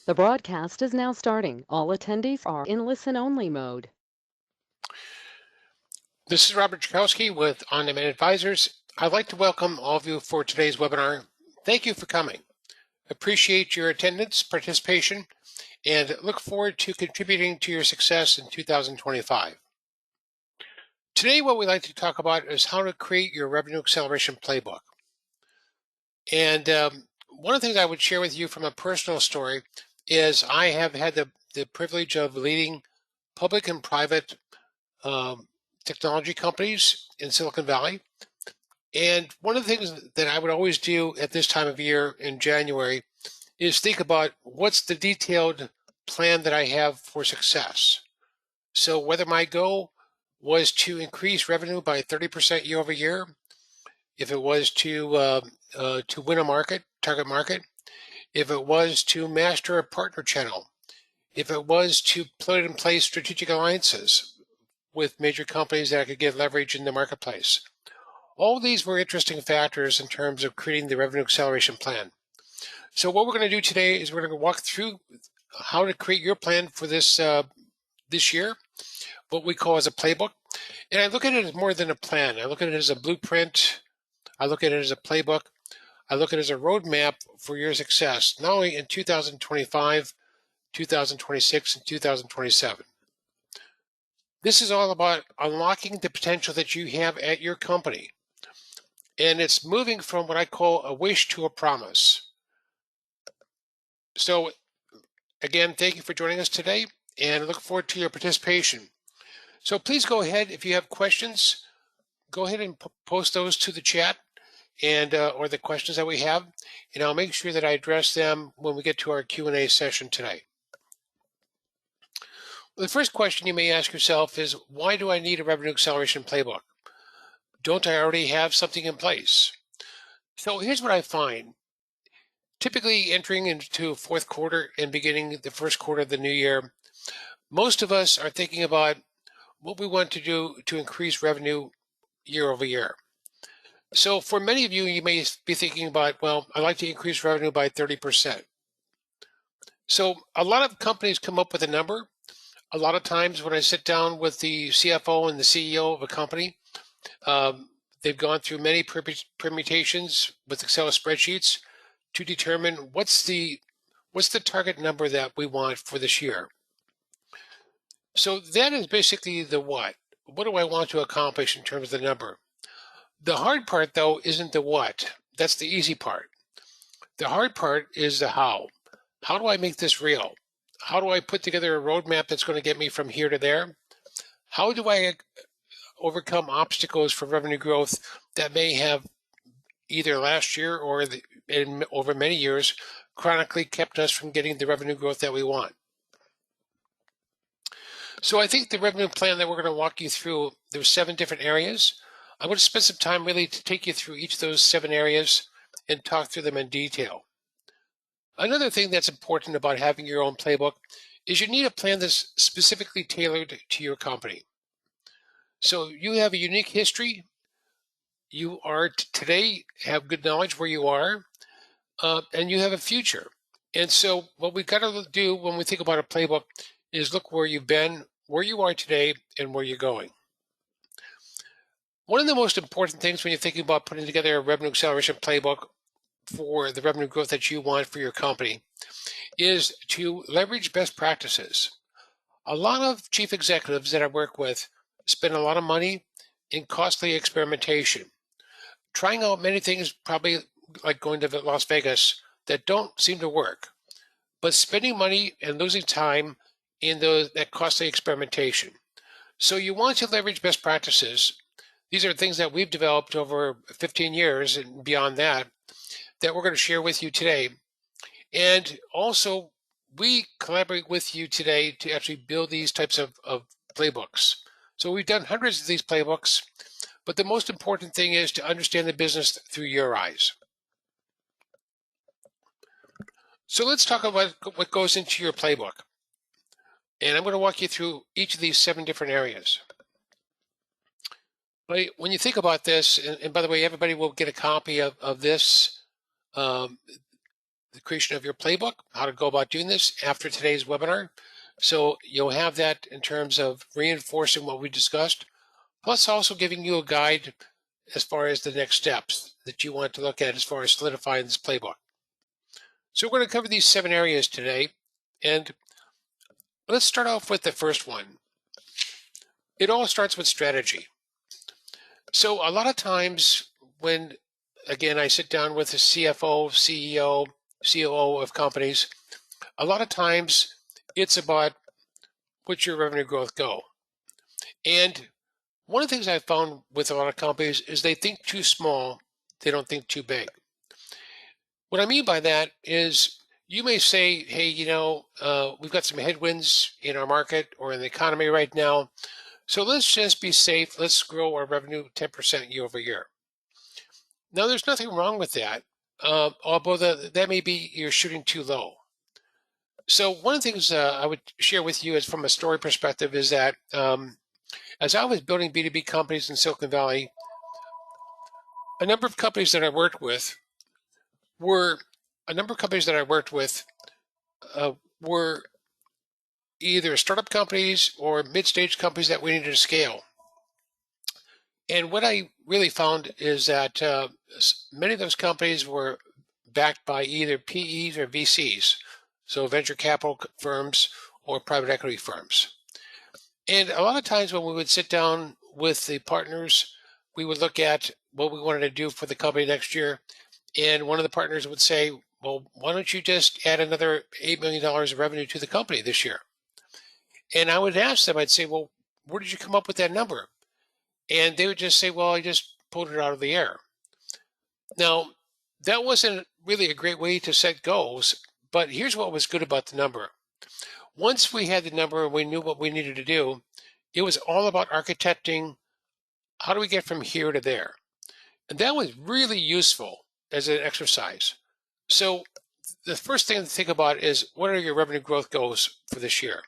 The broadcast is now starting. All attendees are in listen-only mode. This is Robert Chakowski with On Demand Advisors. I'd like to welcome all of you for today's webinar. Thank you for coming. Appreciate your attendance, participation, and look forward to contributing to your success in 2025. Today, what we'd like to talk about is how to create your Revenue Acceleration Playbook. And one of the things I would share with you from a personal story is I have had the privilege of leading public and private technology companies in Silicon Valley. And one of the things that I would always do at this time of year in January is think about what's the detailed plan that I have for success. So whether my goal was to increase revenue by 30% year over year, if it was to win a target market, if it was to master a partner channel, if it was to put in place strategic alliances with major companies that I could get leverage in the marketplace. All of these were interesting factors in terms of creating the revenue acceleration plan. So what we're going to do today is we're going to walk through how to create your plan for this year, what we call as a playbook. And I look at it as more than a plan. I look at it as a blueprint. I look at it as a playbook. I look at it as a roadmap for your success, not only in 2025, 2026, and 2027. This is all about unlocking the potential that you have at your company. And it's moving from what I call a wish to a promise. So again, thank you for joining us today and I look forward to your participation. So please go ahead, if you have questions, go ahead and post those to the chat and or the questions that we have, and I'll make sure that I address them when we get to our Q&A session today. The first question you may ask yourself is, why do I need a revenue acceleration playbook? Don't I already have something in place? So here's what I find. Typically entering into fourth quarter and beginning the first quarter of the new year, most of us are thinking about what we want to do to increase revenue year over year. So for many of you, you may be thinking about, well, I'd like to increase revenue by 30%. So a lot of companies come up with a number. A lot of times when I sit down with the CFO and the CEO of a company, they've gone through many permutations with Excel spreadsheets to determine what's the target number that we want for this year. So that is basically the what. What do I want to accomplish in terms of the number? The hard part, though, isn't the what. That's the easy part. The hard part is the how. How do I make this real? How do I put together a roadmap that's going to get me from here to there? How do I overcome obstacles for revenue growth that may have either last year or over many years chronically kept us from getting the revenue growth that we want? So I think the revenue plan that we're going to walk you through, there's 7 different areas. I'm going to spend some time really to take you through each of those 7 areas and talk through them in detail. Another thing that's important about having your own playbook is you need a plan that's specifically tailored to your company. So you have a unique history. You are today have good knowledge where you are, and you have a future. And so what we've got to do when we think about a playbook is look where you've been, where you are today, and where you're going. One of the most important things when you're thinking about putting together a revenue acceleration playbook for the revenue growth that you want for your company is to leverage best practices. A lot of chief executives that I work with spend a lot of money in costly experimentation, trying out many things, probably like going to Las Vegas, that don't seem to work, but spending money and losing time in that costly experimentation. So you want to leverage best practices. These are things that we've developed over 15 years and beyond that we're going to share with you today. And also, we collaborate with you today to actually build these types of playbooks. So we've done hundreds of these playbooks, but the most important thing is to understand the business through your eyes. So let's talk about what goes into your playbook. And I'm going to walk you through each of these 7 different areas. But when you think about this, and by the way, everybody will get a copy of this the creation of your playbook, how to go about doing this after today's webinar. So you'll have that in terms of reinforcing what we discussed, plus also giving you a guide as far as the next steps that you want to look at as far as solidifying this playbook. So we're going to cover these 7 areas today, and let's start off with the first one. It all starts with strategy. So a lot of times when, again, I sit down with a CFO, CEO, COO of companies, a lot of times it's about what's your revenue growth go. And one of the things I've found with a lot of companies is they think too small, they don't think too big. What I mean by that is you may say, hey, we've got some headwinds in our market or in the economy right now. So let's just be safe. Let's grow our revenue 10% year over year. Now, there's nothing wrong with that, although that may be you're shooting too low. So one of the things I would share with you is from a story perspective is that as I was building B2B companies in Silicon Valley, a number of companies that I worked with were were either startup companies or mid-stage companies that we needed to scale. And what I really found is that many of those companies were backed by either PEs or VCs, so venture capital firms or private equity firms. And a lot of times when we would sit down with the partners, we would look at what we wanted to do for the company next year. And one of the partners would say, well, why don't you just add another $8 million of revenue to the company this year? And I would ask them, I'd say, well, where did you come up with that number? And they would just say, well, I just pulled it out of the air. Now, that wasn't really a great way to set goals, but here's what was good about the number. Once we had the number and we knew what we needed to do, it was all about architecting how do we get from here to there. And that was really useful as an exercise. So the first thing to think about is what are your revenue growth goals for this year?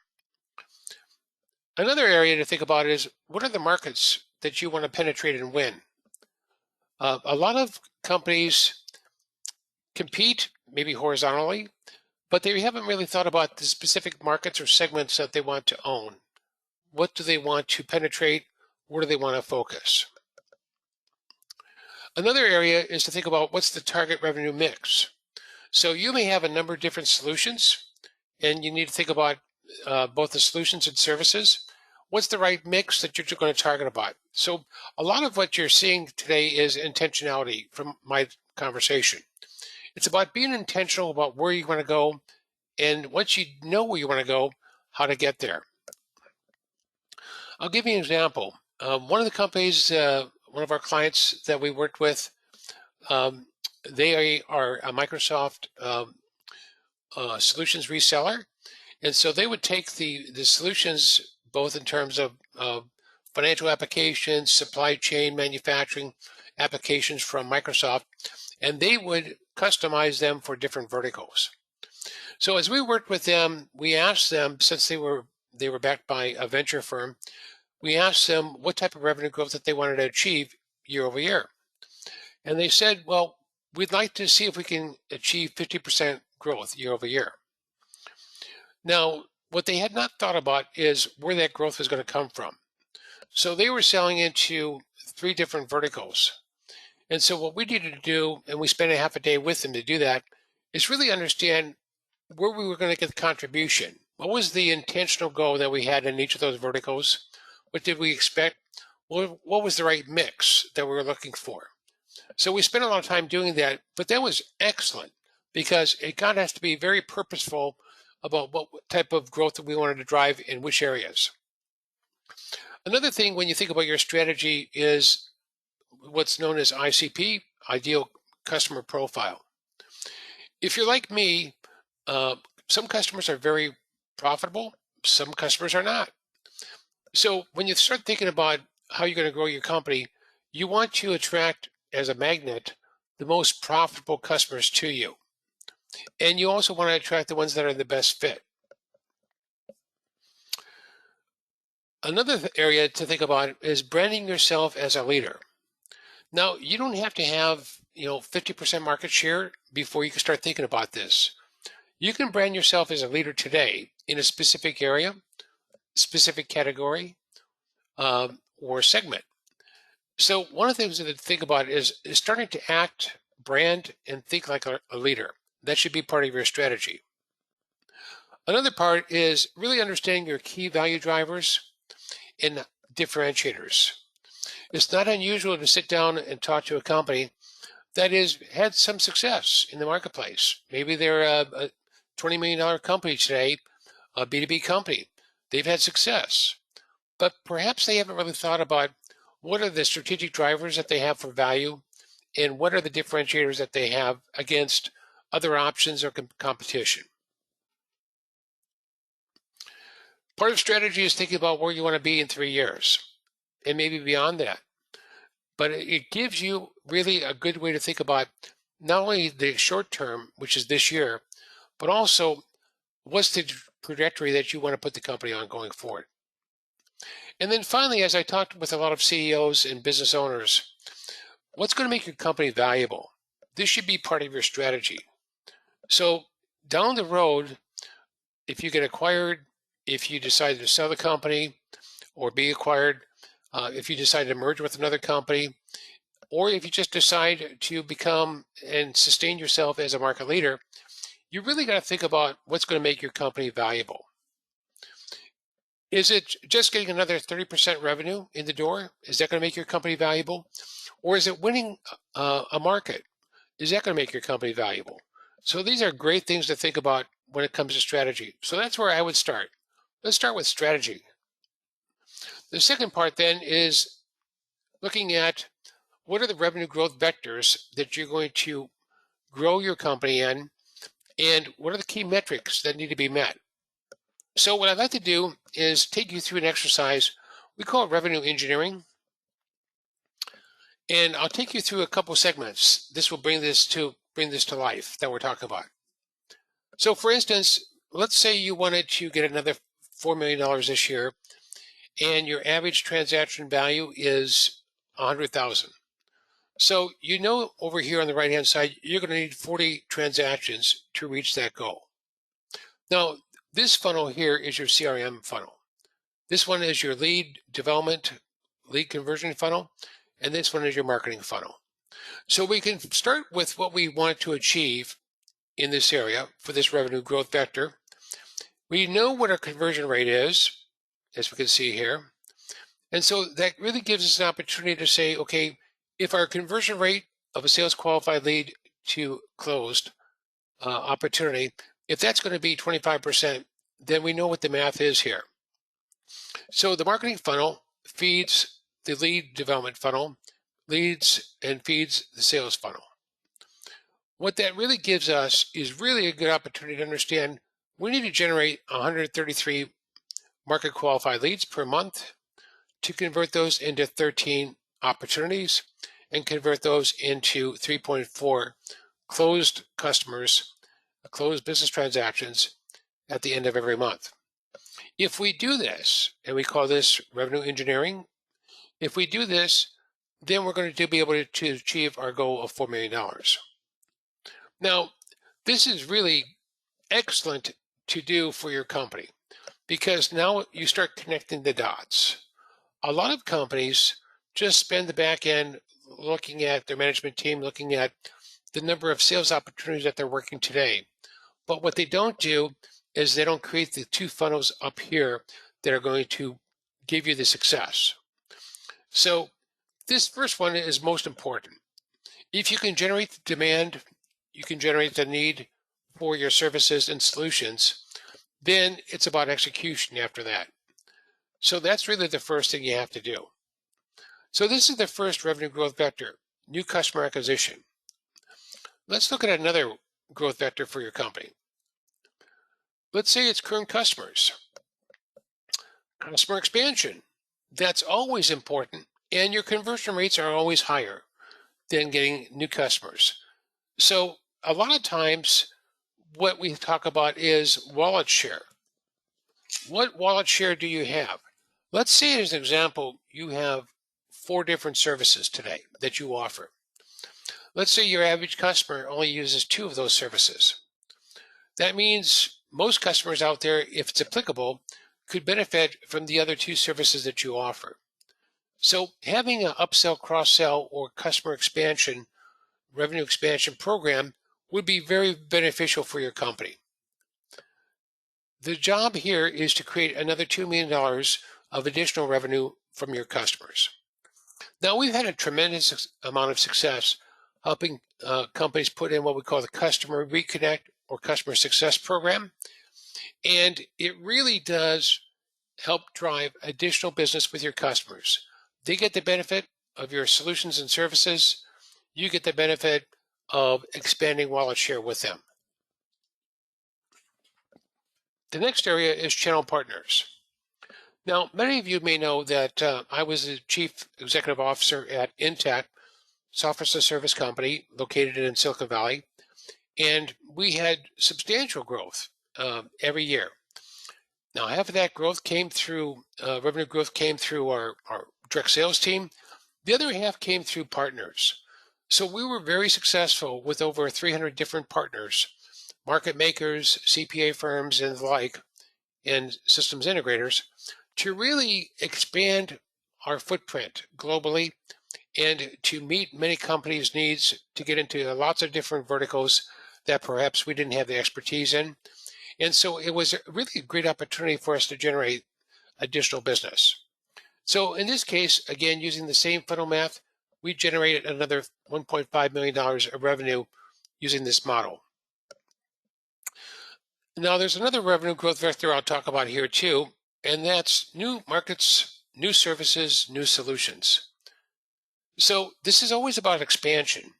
Another area to think about is what are the markets that you want to penetrate and win? A lot of companies compete maybe horizontally, but they haven't really thought about the specific markets or segments that they want to own. What do they want to penetrate? Where do they want to focus? Another area is to think about what's the target revenue mix. So you may have a number of different solutions, and you need to think about both the solutions and services. What's the right mix that you're going to target about? So a lot of what you're seeing today is intentionality from my conversation. It's about being intentional about where you want to go, and once you know where you want to go, how to get there. I'll give you an example. One of the companies, one of our clients that we worked with, they are a Microsoft solutions reseller. And so they would take the solutions, both in terms of financial applications, supply chain, manufacturing applications from Microsoft, and they would customize them for different verticals. So as we worked with them, we asked them, since they were backed by a venture firm, we asked them what type of revenue growth that they wanted to achieve year over year. And they said, well, we'd like to see if we can achieve 50% growth year over year. Now, what they had not thought about is where that growth was going to come from. So they were selling into 3 different verticals. And so what we needed to do, and we spent a half a day with them to do that, is really understand where we were going to get the contribution. What was the intentional goal that we had in each of those verticals? What did we expect? What was the right mix that we were looking for? So we spent a lot of time doing that, but that was excellent because it got us to be very purposeful about what type of growth that we wanted to drive in which areas. Another thing when you think about your strategy is what's known as ICP, Ideal Customer Profile. If you're like me, some customers are very profitable, some customers are not. So when you start thinking about how you're going to grow your company, you want to attract, as a magnet, the most profitable customers to you. And you also want to attract the ones that are the best fit. Another area to think about is branding yourself as a leader. Now, you don't have to have 50% market share before you can start thinking about this. You can brand yourself as a leader today in a specific area, specific category, or segment. So one of the things to think about is starting to act, brand, and think like a leader. That should be part of your strategy. Another part is really understanding your key value drivers and differentiators. It's not unusual to sit down and talk to a company that has had some success in the marketplace. Maybe they're a $20 million company today, a B2B company. They've had success, but perhaps they haven't really thought about what are the strategic drivers that they have for value and what are the differentiators that they have against other options or competition. Part of strategy is thinking about where you want to be in 3 years and maybe beyond that. But it gives you really a good way to think about not only the short term, which is this year, but also what's the trajectory that you want to put the company on going forward. And then finally, as I talked with a lot of CEOs and business owners, what's going to make your company valuable? This should be part of your strategy. So down the road, if you get acquired, if you decide to sell the company or be acquired, if you decide to merge with another company, or if you just decide to become and sustain yourself as a market leader, you really got to think about what's going to make your company valuable. Is it just getting another 30% revenue in the door? Is that going to make your company valuable? Or is it winning a market? Is that going to make your company valuable? So these are great things to think about when it comes to strategy. So that's where I would start. Let's start with strategy. The second part then is looking at what are the revenue growth vectors that you're going to grow your company in, and what are the key metrics that need to be met. So what I'd like to do is take you through an exercise we call revenue engineering, and I'll take you through a couple segments. This will bring this to life that we're talking about. So for instance, let's say you wanted to get another $4 million this year, and your average transaction value is 100,000. So over here on the right-hand side, you're going to need 40 transactions to reach that goal. Now, this funnel here is your CRM funnel. This one is your lead development, lead conversion funnel, and this one is your marketing funnel. So we can start with what we want to achieve in this area for this revenue growth vector. We know what our conversion rate is, as we can see here. And so that really gives us an opportunity to say, okay, if our conversion rate of a sales qualified lead to closed opportunity, if that's going to be 25%, then we know what the math is here. So the marketing funnel feeds the lead development funnel, leads and feeds the sales funnel. What that really gives us is really a good opportunity to understand we need to generate 133 market qualified leads per month to convert those into 13 opportunities and convert those into 3.4 closed customers, closed business transactions at the end of every month. If we do this, and we call this revenue engineering, if we do this, then we're going to be able to achieve our goal of $4 million. Now, this is really excellent to do for your company because now you start connecting the dots. A lot of companies just spend the back end looking at their management team, looking at the number of sales opportunities that they're working today. But what they don't do is they don't create the two funnels up here that are going to give you the success. So this first one is most important. If you can generate the demand, you can generate the need for your services and solutions, then it's about execution after that. So that's really the first thing you have to do. So this is the first revenue growth vector, new customer acquisition. Let's look at another growth vector for your company. Let's say it's current customers. Customer expansion. That's always important, and your conversion rates are always higher than getting new customers. So a lot of times what we talk about is wallet share. What wallet share do you have? Let's say as an example, you have 4 different services today that you offer. Let's say your average customer only uses 2 of those services. That means most customers out there, if it's applicable, could benefit from the other 2 services that you offer. So having an upsell, cross-sell, or customer expansion, revenue expansion program would be very beneficial for your company. The job here is to create another $2 million of additional revenue from your customers. Now, we've had a tremendous amount of success helping companies put in what we call the Customer Reconnect or Customer Success Program. And it really does help drive additional business with your customers. They get the benefit of your solutions and services. You get the benefit of expanding wallet share with them. The next area is channel partners. Now, many of you may know that I was the chief executive officer at Intech, software as a service company located in Silicon Valley, and we had substantial growth every year. Now, half of that growth came through revenue growth came through our direct sales team. The other half came through partners. So we were very successful with over 300 different partners, market makers, CPA firms, and the like, and systems integrators, to really expand our footprint globally and to meet many companies' needs to get into lots of different verticals that perhaps we didn't have the expertise in. And so it was really a great opportunity for us to generate additional business. So in this case, again, using the same funnel math, we generated another $1.5 million of revenue using this model. Now, there's another revenue growth vector I'll talk about here too, and that's new markets, new services, new solutions. So this is always about expansion.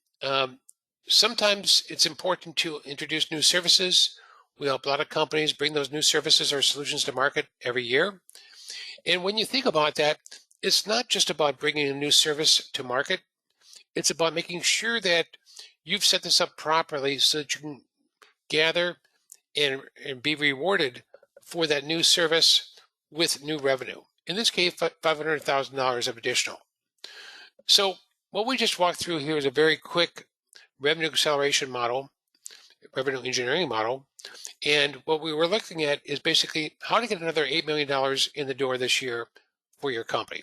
Sometimes it's important to introduce new services. We help a lot of companies bring those new services or solutions to market every year. And when you think about that, it's not just about bringing a new service to market. It's about making sure that you've set this up properly so that you can gather and be rewarded for that new service with new revenue. In this case, $500,000 of additional. So what we just walked through here is a very quick revenue acceleration model, revenue engineering model. And what we were looking at is basically how to get another $8 million in the door this year for your company.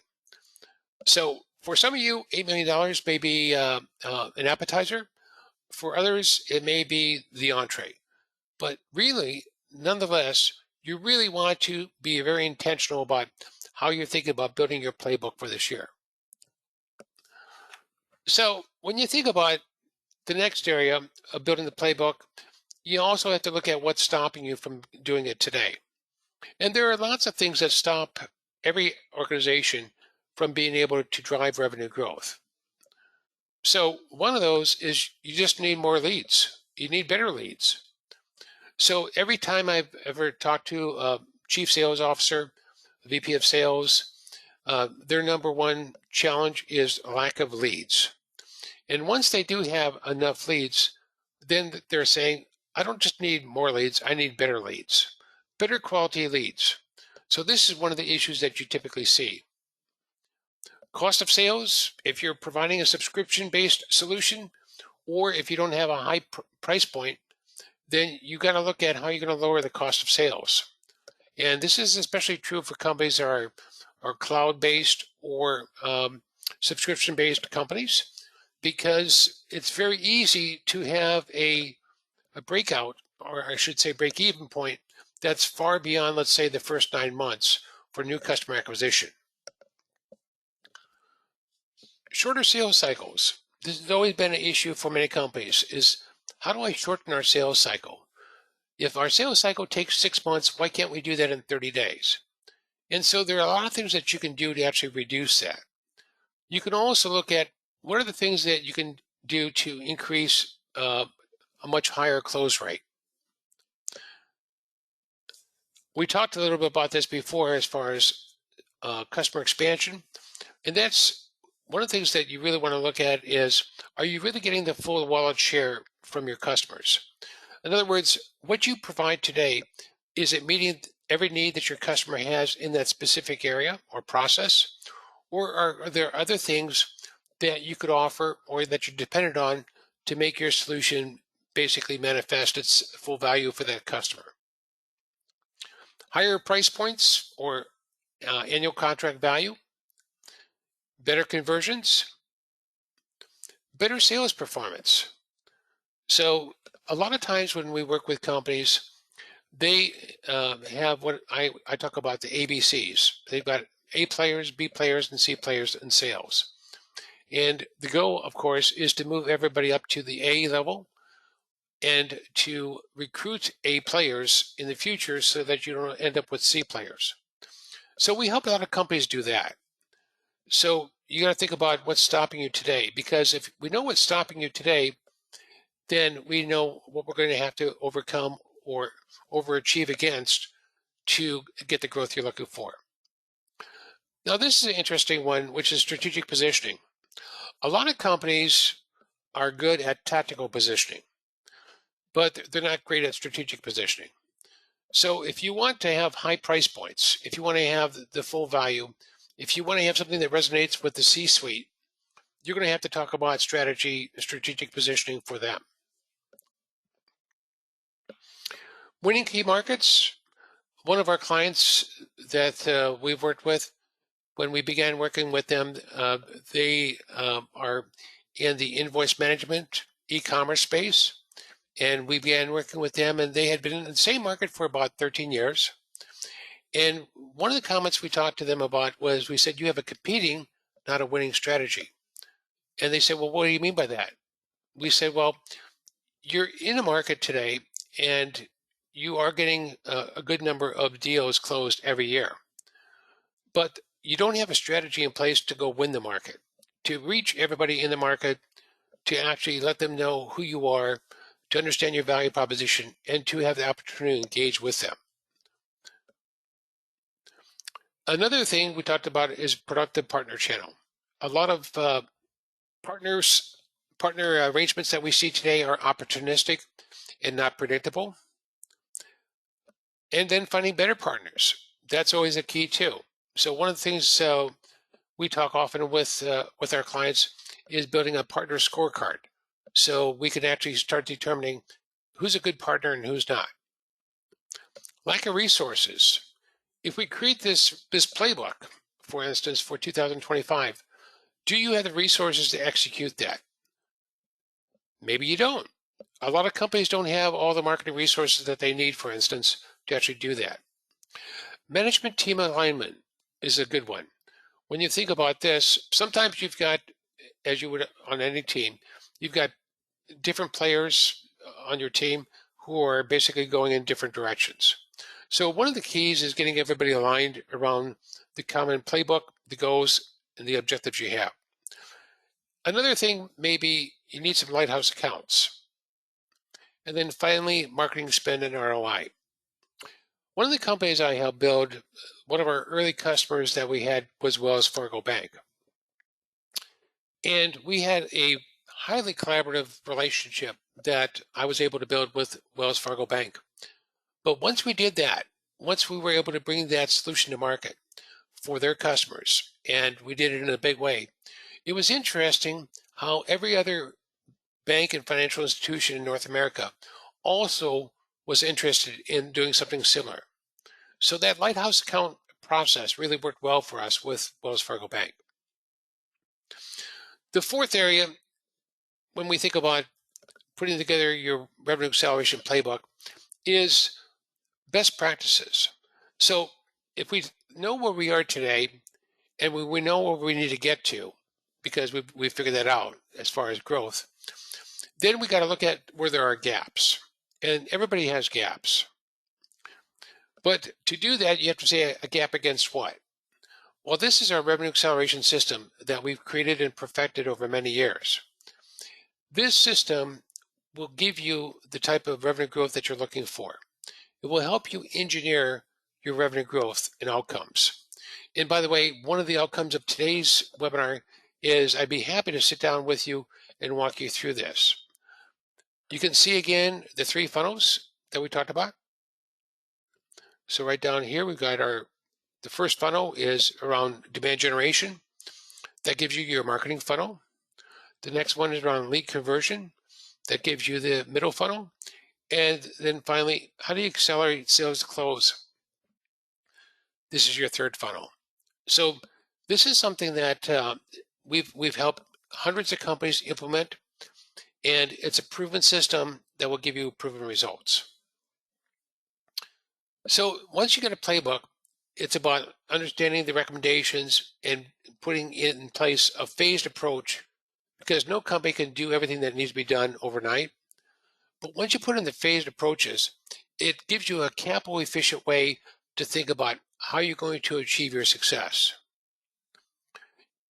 So for some of you, $8 million may be an appetizer. For others, it may be the entree. But really, nonetheless, you really want to be very intentional about how you're thinking about building your playbook for this year. So when you think about the next area of building the playbook, you also have to look at what's stopping you from doing it today. And there are lots of things that stop every organization from being able to drive revenue growth. So one of those is you just need more leads. You need better leads. So every time I've ever talked to a chief sales officer, a VP of sales, their number one challenge is lack of leads. And once they do have enough leads, then they're saying, I don't just need more leads, I need better leads, better quality leads. So this is one of the issues that you typically see. Cost of sales, if you're providing a subscription-based solution, or if you don't have a high price point, then you got to look at how you're going to lower the cost of sales. And this is especially true for companies that are cloud-based or subscription-based companies, because it's very easy to have a breakout, or I should say break-even point, that's far beyond, let's say, the first 9 months for new customer acquisition. Shorter sales cycles. This has always been an issue for many companies, is how do I shorten our sales cycle? If our sales cycle takes 6 months, why can't we do that in 30 days? And so there are a lot of things that you can do to actually reduce that. You can also look at what are the things that you can do to increase a much higher close rate. We talked a little bit about this before as far as customer expansion, and that's one of the things that you really want to look at is, are you really getting the full wallet share from your customers? In other words, what you provide today, is it meeting every need that your customer has in that specific area or process? Or are there other things that you could offer or that you're dependent on to make your solution basically manifest its full value for that customer. Higher price points or annual contract value, better conversions, better sales performance. So a lot of times when we work with companies, they have what I talk about the ABCs. They've got A players, B players, and C players in sales. And the goal, of course, is to move everybody up to the A level and to recruit A players in the future so that you don't end up with C players. So we help a lot of companies do that. So you got to think about what's stopping you today, because if we know what's stopping you today, then we know what we're going to have to overcome or overachieve against to get the growth you're looking for. Now, this is an interesting one, which is strategic positioning. A lot of companies are good at tactical positioning, but they're not great at strategic positioning. So if you want to have high price points, if you want to have the full value, if you want to have something that resonates with the C-suite, you're going to have to talk about strategic positioning for them. Winning key markets. One of our clients that we've worked with, when we began working with them, they are in the invoice management e-commerce space. And we began working with them, and they had been in the same market for about 13 years. And one of the comments we talked to them about was, we said, you have a competing, not a winning strategy. And they said, well, what do you mean by that? We said, well, you're in a market today, and you are getting a good number of deals closed every year. But you don't have a strategy in place to go win the market, to reach everybody in the market, to actually let them know who you are, to understand your value proposition, and to have the opportunity to engage with them. Another thing we talked about is productive partner channel. A lot of partner arrangements that we see today are opportunistic and not predictable. And then finding better partners. That's always a key too. So one of the things we talk often with our clients is building a partner scorecard. So we can actually start determining who's a good partner and who's not. Lack of resources. If we create this playbook, for instance, for 2025, do you have the resources to execute that? Maybe you don't. A lot of companies don't have all the marketing resources that they need, for instance, to actually do that. Management team alignment is a good one. When you think about this, sometimes you've got, as you would on any team, you've got different players on your team who are basically going in different directions. So one of the keys is getting everybody aligned around the common playbook, the goals, and the objectives you have. Another thing, maybe you need some lighthouse accounts. And then finally, marketing spend and ROI. One of the companies I helped build, one of our early customers that we had was Wells Fargo Bank. And we had a highly collaborative relationship that I was able to build with Wells Fargo Bank. But once we did that, once we were able to bring that solution to market for their customers, and we did it in a big way, it was interesting how every other bank and financial institution in North America also was interested in doing something similar. So that lighthouse account process really worked well for us with Wells Fargo Bank. The fourth area, when we think about putting together your revenue acceleration playbook, is best practices. So if we know where we are today and we know where we need to get to, because we figured that out as far as growth, then we got to look at where there are gaps. And everybody has gaps. But to do that, you have to say a gap against what? Well, this is our revenue acceleration system that we've created and perfected over many years. This system will give you the type of revenue growth that you're looking for. It will help you engineer your revenue growth and outcomes. And by the way, one of the outcomes of today's webinar is I'd be happy to sit down with you and walk you through this. You can see again the three funnels that we talked about. So right down here, we've got the first funnel is around demand generation. That gives you your marketing funnel. The next one is around lead conversion. That gives you the middle funnel. And then finally, how do you accelerate sales to close? This is your third funnel. So this is something that we've helped hundreds of companies implement, and it's a proven system that will give you proven results. So once you get a playbook, it's about understanding the recommendations and putting in place a phased approach, because no company can do everything that needs to be done overnight. But once you put in the phased approaches, it gives you a capital efficient way to think about how you're going to achieve your success.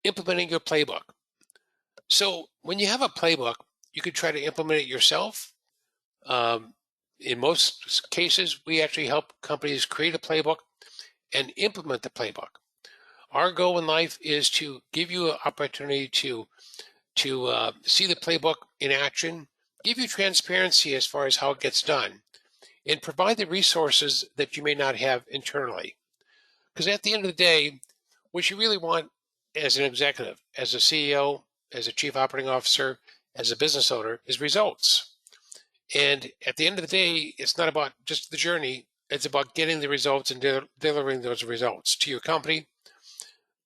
Implementing your playbook. So when you have a playbook, you could try to implement it yourself. Um, in most cases, we actually help companies create a playbook and implement the playbook. Our goal in life is to give you an opportunity to see the playbook in action, give you transparency as far as how it gets done, and provide the resources that you may not have internally. Because at the end of the day, what you really want as an executive, as a CEO, as a chief operating officer, as a business owner, is results. And at the end of the day, it's not about just the journey. It's about getting the results and delivering those results to your company,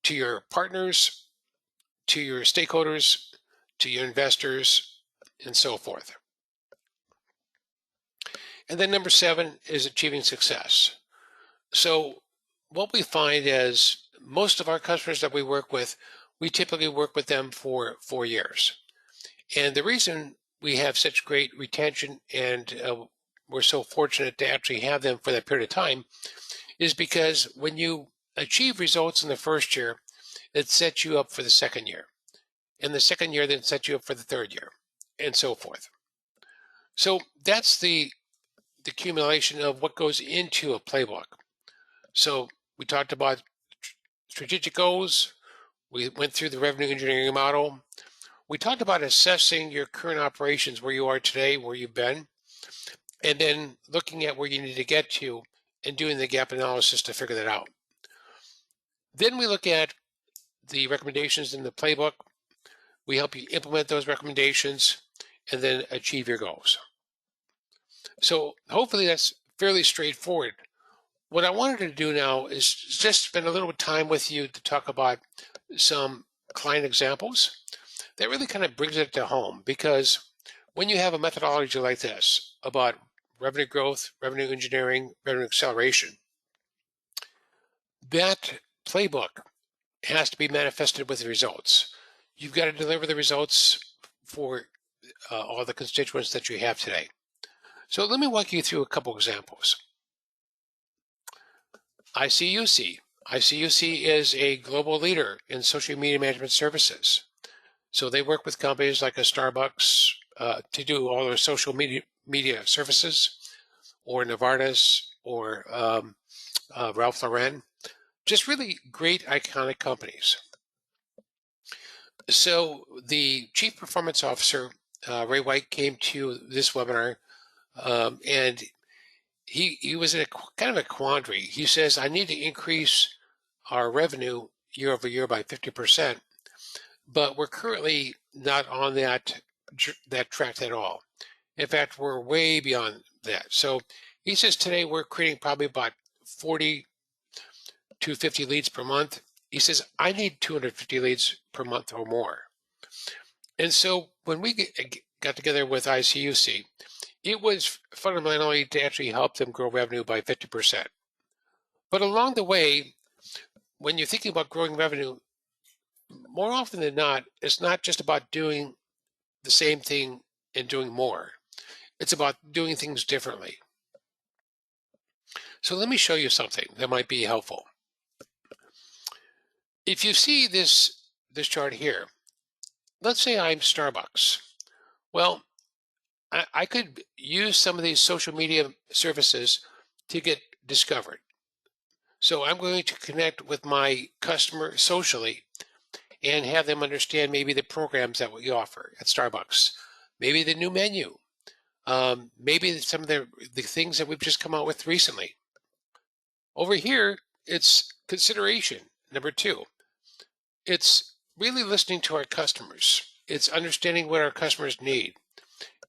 to your partners, to your stakeholders, to your investors, and so forth. And then number 7 is achieving success. So what we find is most of our customers that we work with, we typically work with them for 4 years. And the reason we have such great retention and we're so fortunate to actually have them for that period of time is because when you achieve results in the first year, it sets you up for the second year. And the second year then sets you up for the third year, and so forth. So that's the accumulation of what goes into a playbook. So we talked about strategic goals. We went through the revenue engineering model. We talked about assessing your current operations, where you are today, where you've been, and then looking at where you need to get to and doing the gap analysis to figure that out. Then we look at the recommendations in the playbook. We help you implement those recommendations and then achieve your goals. So hopefully that's fairly straightforward. What I wanted to do now is just spend a little time with you to talk about some client examples that really kind of brings it to home, because when you have a methodology like this about revenue growth, revenue engineering, revenue acceleration, that playbook has to be manifested with the results. You've got to deliver the results for all the constituents that you have today. So let me walk you through a couple examples. ICUC. ICUC is a global leader in social media management services. So they work with companies like a Starbucks to do all their social media services, or Novartis, or Ralph Lauren. Just really great, iconic companies. So the Chief Performance Officer, Ray White, came to this webinar, and he was in a kind of a quandary. He says, I need to increase our revenue year over year by 50%, but we're currently not on that track at all. In fact, we're way beyond that. So he says today we're creating probably about 40 to 50 leads per month. He says, I need 250 leads per month or more. And so when we got together with ICUC, it was fundamentally to actually help them grow revenue by 50%. But along the way, when you're thinking about growing revenue, more often than not, it's not just about doing the same thing and doing more. It's about doing things differently. So let me show you something that might be helpful. If you see this chart here, let's say I'm Starbucks. Well, I could use some of these social media services to get discovered. So I'm going to connect with my customer socially and have them understand maybe the programs that we offer at Starbucks, maybe the new menu, maybe some of the things that we've just come out with recently. Over here, it's consideration, number 2. It's really listening to our customers. It's understanding what our customers need.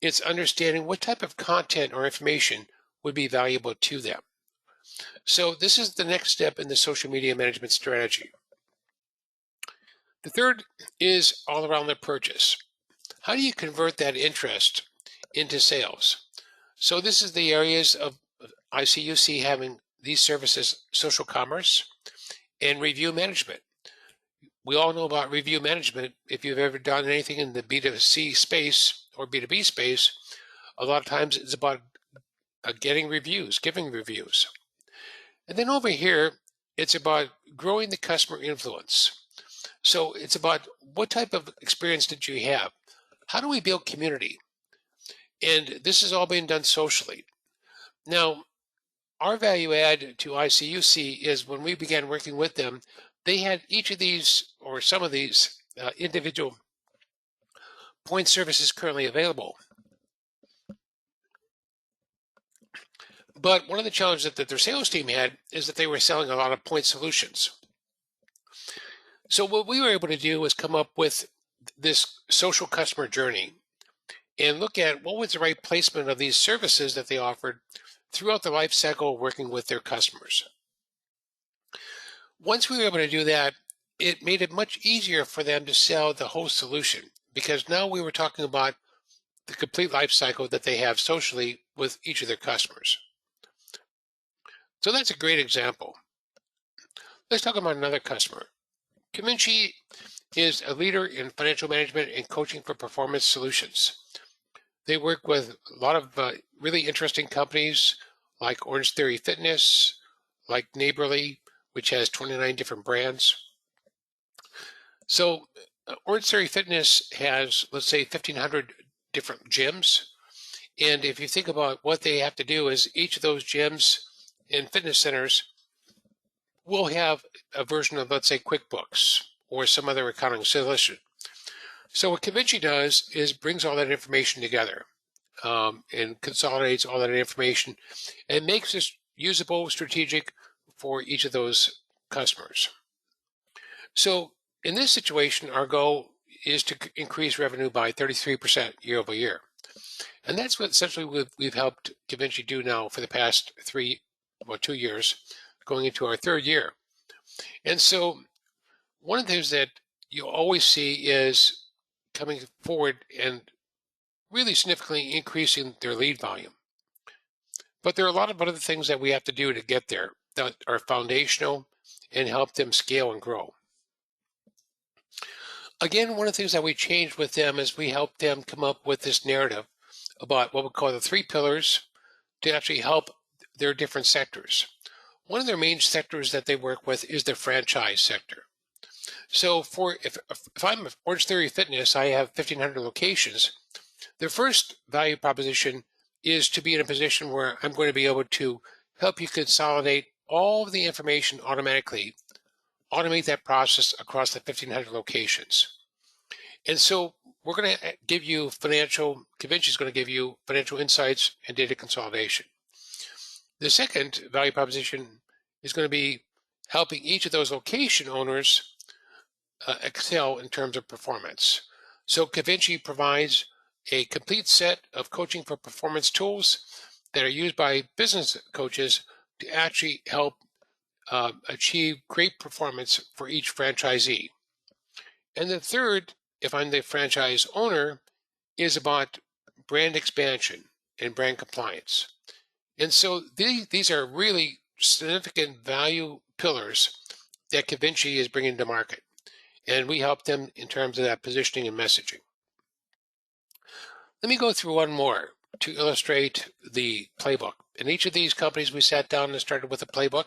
It's understanding what type of content or information would be valuable to them. So this is the next step in the social media management strategy. The third is all around the purchase. How do you convert that interest into sales? So this is the areas of ICUC having these services: social commerce and review management. We all know about review management. If you've ever done anything in the B2C space or B2B space, a lot of times it's about getting reviews, giving reviews. And then over here, it's about growing the customer influence. So it's about what type of experience did you have? How do we build community? And this is all being done socially. Now, our value add to ICUC is when we began working with them, they had each of these or some of these individual point services currently available. But one of the challenges that their sales team had is that they were selling a lot of point solutions. So what we were able to do was come up with this social customer journey and look at what was the right placement of these services that they offered throughout the life cycle of working with their customers. Once we were able to do that, it made it much easier for them to sell the whole solution, because now we were talking about the complete life cycle that they have socially with each of their customers. So that's a great example. Let's talk about another customer. Cominci is a leader in financial management and coaching for performance solutions. They work with a lot of really interesting companies like Orange Theory Fitness, like Neighborly, which has 29 different brands. So Orange Theory Fitness has, let's say, 1,500 different gyms. And if you think about what they have to do, is each of those gyms and fitness centers will have a version of, let's say, QuickBooks or some other accounting solution. So what Cominci does is brings all that information together and consolidates all that information and makes this usable, strategic for each of those customers. So in this situation, our goal is to increase revenue by 33% year over year. And that's what essentially we've helped Cominci do now for the past 2 years, going into our third year. And so one of the things that you always see is coming forward and really significantly increasing their lead volume. But there are a lot of other things that we have to do to get there that are foundational and help them scale and grow. Again, one of the things that we changed with them is we helped them come up with this narrative about what we call the 3 pillars to actually help their different sectors. One of their main sectors that they work with is the franchise sector. So if I'm Orange Theory Fitness, I have 1,500 locations. The first value proposition is to be in a position where I'm going to be able to help you consolidate all of the information automatically, automate that process across the 1,500 locations. And so we're going to give you Cominci is going to give you financial insights and data consolidation. The second value proposition is going to be helping each of those location owners excel in terms of performance. So Cominci provides a complete set of coaching for performance tools that are used by business coaches to actually help achieve great performance for each franchisee. And the third, if I'm the franchise owner, is about brand expansion and brand compliance. And so these are really significant value pillars that Cominci is bringing to market. And we help them in terms of that positioning and messaging. Let me go through one more to illustrate the playbook. In each of these companies, we sat down and started with a playbook.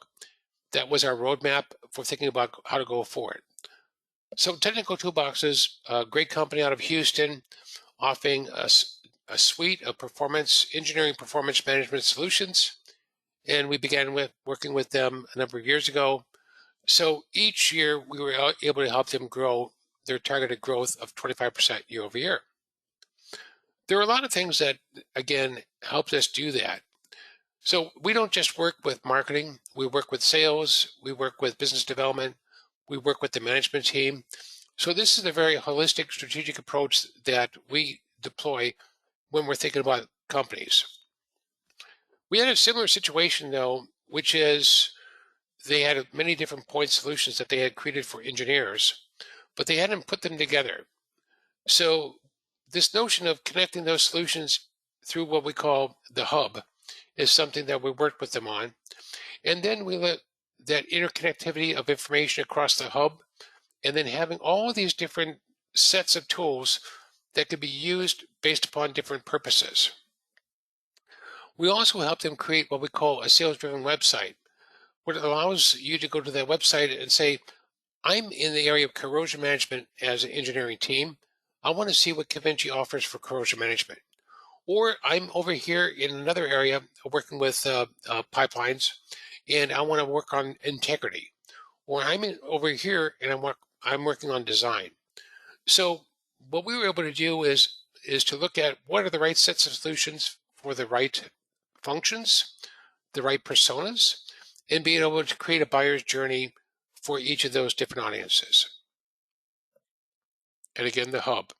That was our roadmap for thinking about how to go forward. So Technical Toolboxes, a great company out of Houston, offering a suite of engineering performance management solutions. And we began working with them a number of years ago. So each year we were able to help them grow their targeted growth of 25% year over year. There are a lot of things that, again, helped us do that. So we don't just work with marketing, we work with sales, we work with business development, we work with the management team. So this is a very holistic strategic approach that we deploy when we're thinking about companies. We had a similar situation though, which is they had many different point solutions that they had created for engineers, but they hadn't put them together. So this notion of connecting those solutions through what we call the hub is something that we worked with them on. And then we let that interconnectivity of information across the hub, and then having all of these different sets of tools that could be used based upon different purposes. We also help them create what we call a sales-driven website, what allows you to go to that website and say, I'm in the area of corrosion management as an engineering team. I want to see what Cavinci offers for corrosion management. Or I'm over here in another area working with pipelines, and I want to work on integrity. Or over here and I'm working on design. So what we were able to do is to look at what are the right sets of solutions for the right functions, the right personas, and being able to create a buyer's journey for each of those different audiences. And again, the hub.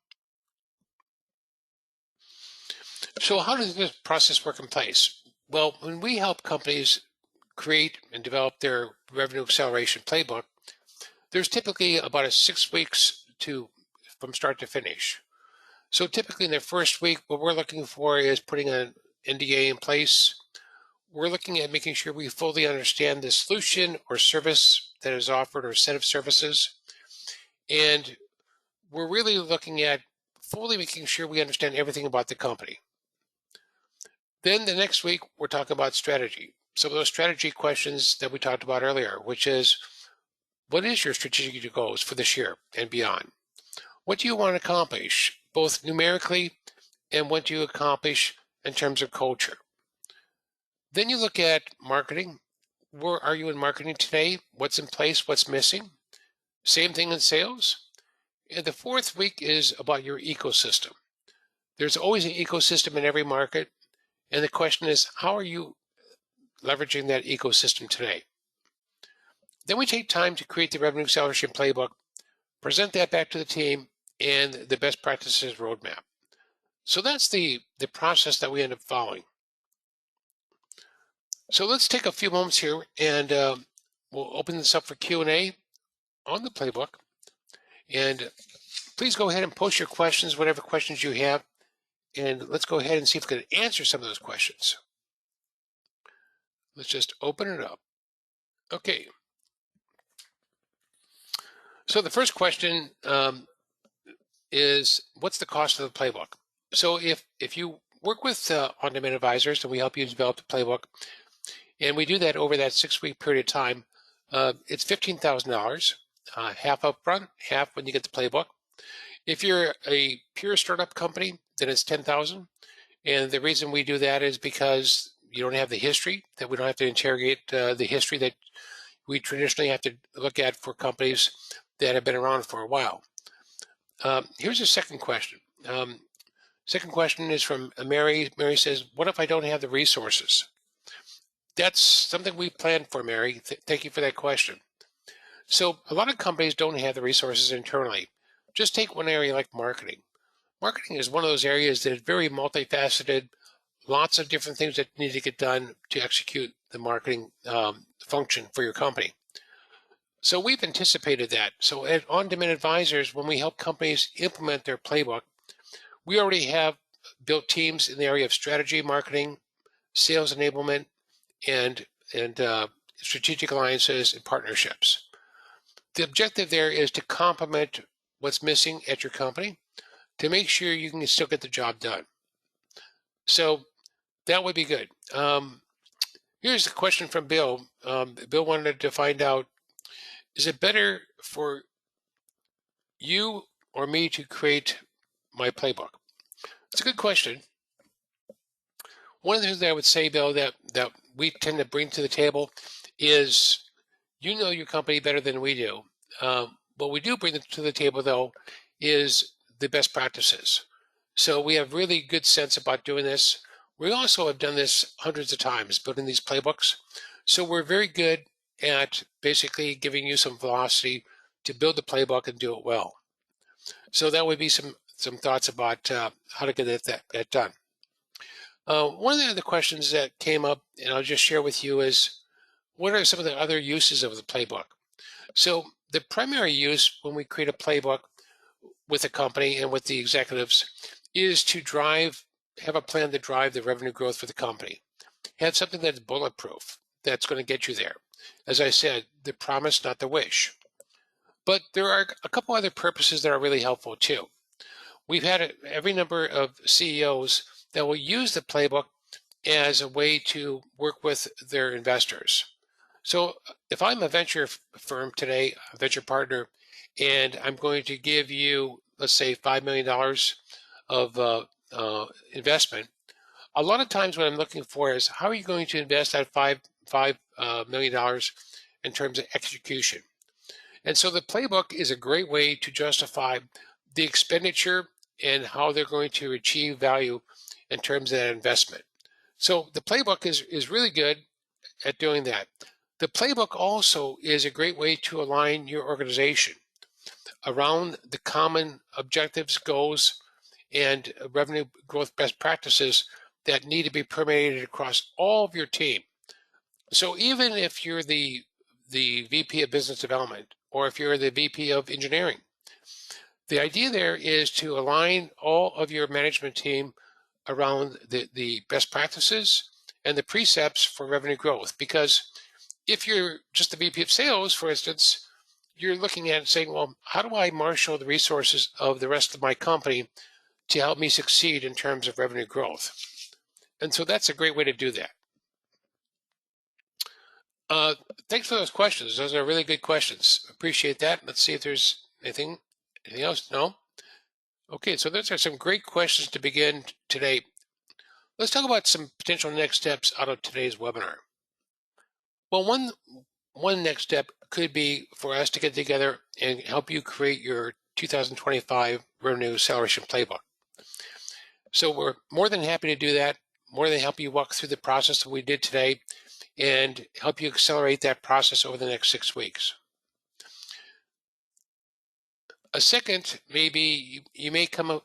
So how does this process work in place? Well, when we help companies create and develop their revenue acceleration playbook, there's typically about a 6 weeks from start to finish. So typically in their first week, what we're looking for is putting an NDA in place. We're looking at making sure we fully understand the solution or service that is offered or set of services. And we're really looking at fully making sure we understand everything about the company. Then the next week, we're talking about strategy. Some of those strategy questions that we talked about earlier, which is, what is your strategic goals for this year and beyond? What do you want to accomplish, both numerically and what do you accomplish in terms of culture? Then you look at marketing. Where are you in marketing today? What's in place? What's missing? Same thing in sales. And the fourth week is about your ecosystem. There's always an ecosystem in every market. And the question is, how are you leveraging that ecosystem today? Then we take time to create the Revenue Acceleration Playbook, present that back to the team, and the best practices roadmap. So that's the process that we end up following. So let's take a few moments here and we'll open this up for Q&A on the playbook. And please go ahead and post your questions, whatever questions you have. And let's go ahead and see if we can answer some of those questions. Let's just open it up. Okay. So the first question is, what's the cost of the playbook? So if you work with on-demand advisors and we help you develop the playbook, and we do that over that 6-week period of time, it's $15,000, half upfront, half when you get the playbook. If you're a pure startup company, then it's $10,000. And the reason we do that is because you don't have the history, that we don't have to interrogate the history that we traditionally have to look at for companies that have been around for a while. Here's a second question. Second question is from Mary. Mary says, what if I don't have the resources? That's something we planned for, Mary. Thank you for that question. So a lot of companies don't have the resources internally. Just take one area like marketing. Marketing is one of those areas that is very multifaceted, lots of different things that need to get done to execute the marketing function for your company. So we've anticipated that. So at On-Demand Advisors, when we help companies implement their playbook, we already have built teams in the area of strategy, marketing, sales enablement, and strategic alliances and partnerships. The objective there is to complement what's missing at your company to make sure you can still get the job done. So that would be good. Here's a question from Bill. Bill wanted to find out, is it better for you or me to create my playbook? It's a good question. One of the things that I would say, Bill, that we tend to bring to the table is, you know your company better than we do. What we do bring to the table, though, is the best practices. So we have really good sense about doing this. We also have done this hundreds of times, building these playbooks. So we're very good at basically giving you some velocity to build the playbook and do it well. So that would be some thoughts about how to get that done. One of the other questions that came up, and I'll just share with you, is what are some of the other uses of the playbook? So the primary use when we create a playbook with a company and with the executives is to have a plan to drive the revenue growth for the company. Have something that's bulletproof, that's going to get you there. As I said, the promise, not the wish. But there are a couple other purposes that are really helpful too. We've had every number of CEOs that will use the playbook as a way to work with their investors. So if I'm a venture firm today, a venture partner, and I'm going to give you, let's say, $5 million of investment, a lot of times what I'm looking for is how are you going to invest that five million dollars in terms of execution? And so the playbook is a great way to justify the expenditure and how they're going to achieve value in terms of that investment. So the playbook is really good at doing that. The playbook also is a great way to align your organization around the common objectives, goals, and revenue growth best practices that need to be permeated across all of your team. So even if you're the VP of business development or if you're the VP of engineering, the idea there is to align all of your management team around the best practices and the precepts for revenue growth. Because if you're just the VP of sales, for instance, you're looking at it saying, well, how do I marshal the resources of the rest of my company to help me succeed in terms of revenue growth? And so that's a great way to do that. Uh, Thanks for those questions. Those are really good questions. Appreciate that. Let's see if there's anything else. No? Okay, so those are some great questions to begin today. Let's talk about some potential next steps out of today's webinar. Well, one next step could be for us to get together and help you create your 2025 Revenue Acceleration Playbook. So we're more than happy to do that, more than help you walk through the process that we did today and help you accelerate that process over the next 6 weeks. A second, maybe you may come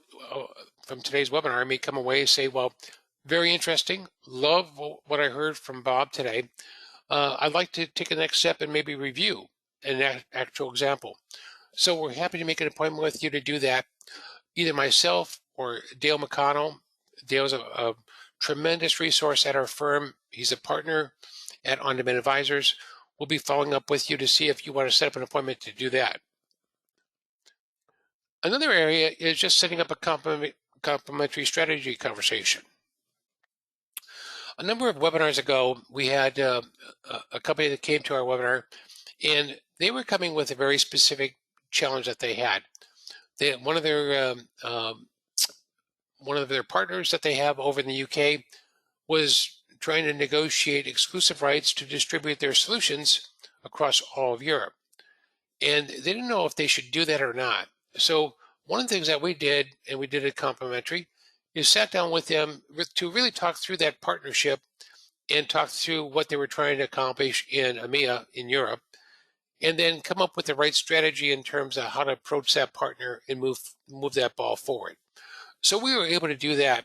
from today's webinar, may come away and say, well, very interesting, love what I heard from Bob today. I'd like to take a next step and maybe review an actual example. So we're happy to make an appointment with you to do that. Either myself or Dale McConnell. Dale's a tremendous resource at our firm. He's a partner at On Demand Advisors. We'll be following up with you to see if you want to set up an appointment to do that. Another area is just setting up a complementary strategy conversation. A number of webinars ago, we had a company that came to our webinar, and they were coming with a very specific challenge that they had. One of their partners that they have over in the UK was trying to negotiate exclusive rights to distribute their solutions across all of Europe. And they didn't know if they should do that or not. So one of the things that we did, and we did it complimentary, is sat down with them to really talk through that partnership and talk through what they were trying to accomplish in EMEA, in Europe, and then come up with the right strategy in terms of how to approach that partner and move that ball forward. So we were able to do that.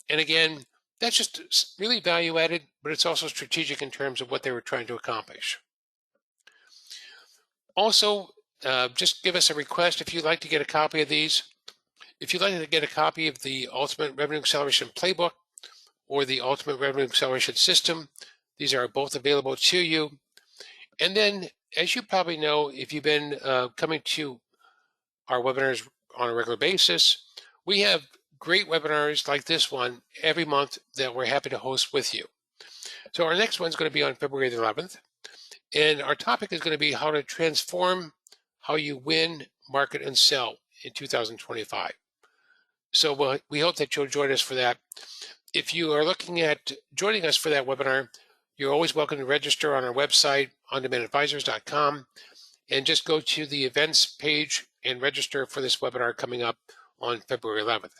And again, that's just really value added, but it's also strategic in terms of what they were trying to accomplish. Also, just give us a request if you'd like to get a copy of these. If you'd like to get a copy of the Ultimate Revenue Acceleration Playbook or the Ultimate Revenue Acceleration System, these are both available to you. And then, as you probably know, if you've been coming to our webinars on a regular basis, we have great webinars like this one every month that we're happy to host with you. So our next one's going to be on February the 11th. And our topic is going to be how to transform how you win, market, and sell in 2025. So we hope that you'll join us for that. If you are looking at joining us for that webinar, you're always welcome to register on our website, ondemandadvisors.com, and just go to the events page and register for this webinar coming up on February 11th.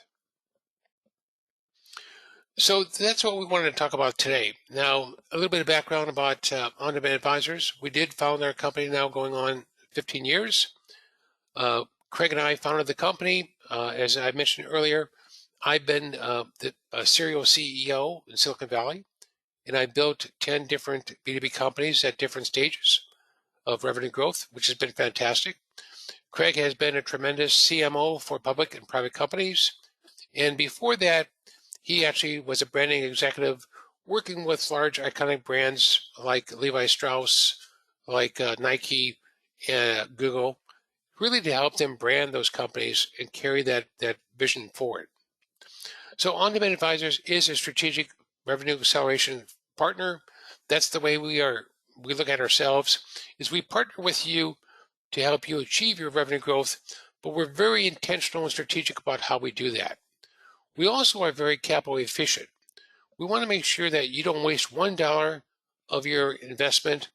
So that's what we wanted to talk about today. Now, a little bit of background about On Demand Advisors. We did found our company now going on 15 years. Craig and I founded the company. As I mentioned earlier, I've been a serial CEO in Silicon Valley, and I built 10 different B2B companies at different stages of revenue growth, which has been fantastic. Craig has been a tremendous CMO for public and private companies. And before that, he actually was a branding executive working with large iconic brands like Levi Strauss, like Nike, and Google, really to help them brand those companies and carry that vision forward. So On-Demand Advisors is a strategic revenue acceleration partner. That's the way we look at ourselves, is we partner with you to help you achieve your revenue growth, but we're very intentional and strategic about how we do that. We also are very capital efficient. We want to make sure that you don't waste $1 of your investment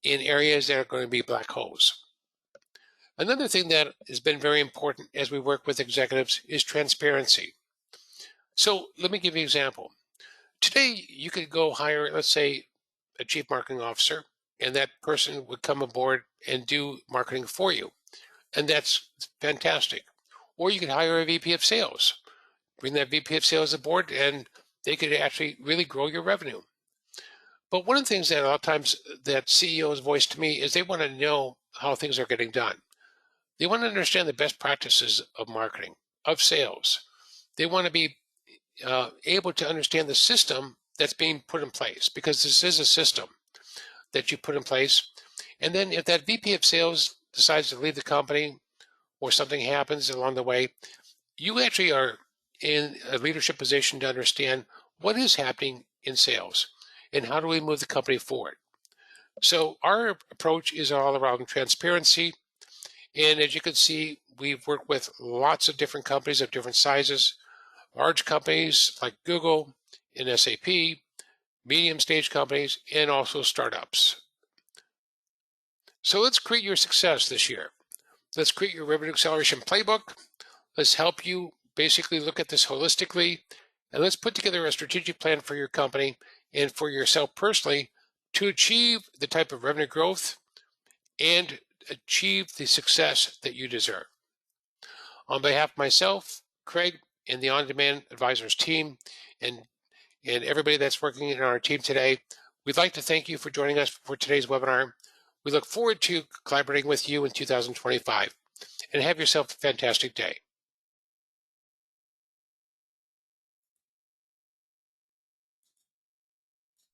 in areas that are going to be black holes. Another thing that has been very important as we work with executives is transparency. So let me give you an example. Today, you could go hire, let's say, a chief marketing officer, and that person would come aboard and do marketing for you. And that's fantastic. Or you could hire a VP of sales, bring that VP of sales aboard, and they could actually really grow your revenue. But one of the things that a lot of times that CEOs voice to me is they want to know how things are getting done. They want to understand the best practices of marketing, of sales. They want to be able to understand the system that's being put in place, because this is a system that you put in place. And then if that VP of sales decides to leave the company or something happens along the way, you actually are in a leadership position to understand what is happening in sales and how do we move the company forward. So our approach is all around transparency. And as you can see, we've worked with lots of different companies of different sizes, large companies like Google and SAP, medium stage companies, and also startups. So let's create your success this year. Let's create your Revenue Acceleration Playbook. Let's help you basically look at this holistically, and let's put together a strategic plan for your company and for yourself personally to achieve the type of revenue growth and achieve the success that you deserve. On behalf of myself, Craig, and the On-Demand Advisors team, and everybody that's working in our team today, we'd like to thank you for joining us for today's webinar. We look forward to collaborating with you in 2025, and have yourself a fantastic day.